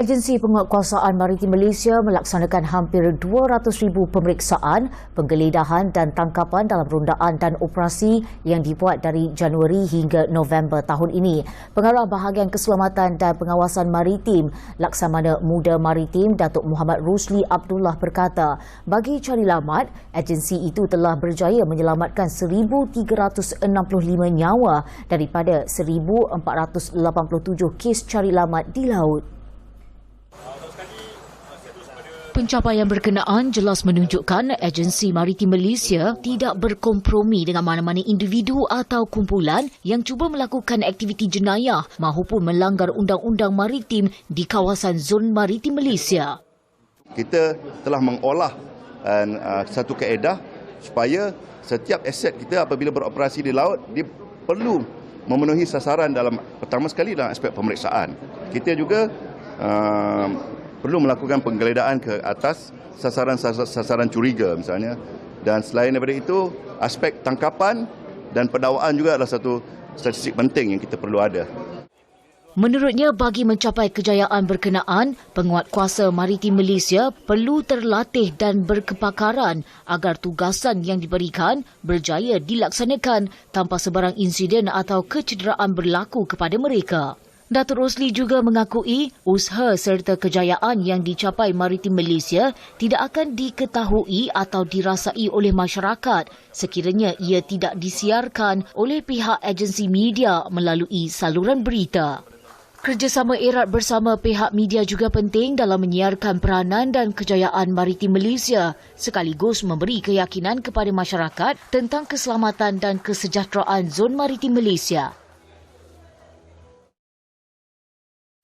Agensi Penguatkuasaan Maritim Malaysia melaksanakan hampir 200,000 pemeriksaan, penggeledahan dan tangkapan dalam rondaan dan operasi yang dibuat dari Januari hingga November tahun ini. Pengarah Bahagian Keselamatan dan Pengawasan Maritim Laksamana Muda Maritim Datuk Muhammad Rusli Abdullah berkata, bagi cari lamat, agensi itu telah berjaya menyelamatkan 1,365 nyawa daripada 1,487 kes cari lamat di laut. Pencapaian berkenaan jelas menunjukkan agensi Maritim Malaysia tidak berkompromi dengan mana-mana individu atau kumpulan yang cuba melakukan aktiviti jenayah mahupun melanggar undang-undang maritim di kawasan zon maritim Malaysia. Kita telah mengolah satu kaedah supaya setiap aset kita apabila beroperasi di laut dia perlu memenuhi sasaran pertama sekali dalam aspek pemeriksaan. Kita juga perlu melakukan penggeledahan ke atas sasaran curiga misalnya, dan selain daripada itu aspek tangkapan dan pendakwaan juga adalah satu statistik penting yang kita perlu ada. Menurutnya, bagi mencapai kejayaan berkenaan, Penguatkuasa Maritim Malaysia perlu terlatih dan berkepakaran agar tugasan yang diberikan berjaya dilaksanakan tanpa sebarang insiden atau kecederaan berlaku kepada mereka. Datuk Rosli juga mengakui usaha serta kejayaan yang dicapai Maritim Malaysia tidak akan diketahui atau dirasai oleh masyarakat sekiranya ia tidak disiarkan oleh pihak agensi media melalui saluran berita. Kerjasama erat bersama pihak media juga penting dalam menyiarkan peranan dan kejayaan Maritim Malaysia sekaligus memberi keyakinan kepada masyarakat tentang keselamatan dan kesejahteraan zon maritim Malaysia.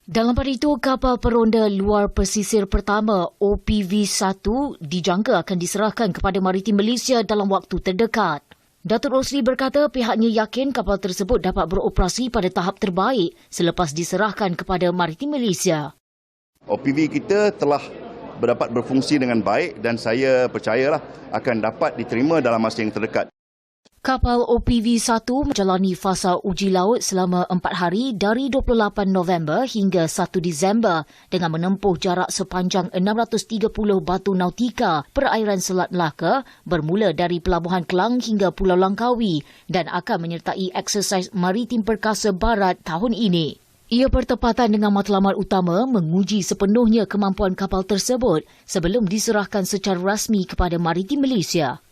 Dalam pada itu, kapal peronda luar pesisir pertama OPV-1 dijangka akan diserahkan kepada Maritim Malaysia dalam waktu terdekat. Datuk Rosli berkata pihaknya yakin kapal tersebut dapat beroperasi pada tahap terbaik selepas diserahkan kepada Maritim Malaysia. OPV kita telah dapat berfungsi dengan baik dan saya percayalah akan dapat diterima dalam masa yang terdekat. Kapal OPV-1 menjalani fasa uji laut selama 4 hari dari 28 November hingga 1 Disember dengan menempuh jarak sepanjang 630 batu nautika perairan Selat Melaka bermula dari Pelabuhan Kelang hingga Pulau Langkawi dan akan menyertai eksersis maritim perkasa barat tahun ini. Ia bertepatan dengan matlamat utama menguji sepenuhnya kemampuan kapal tersebut sebelum diserahkan secara rasmi kepada Maritim Malaysia.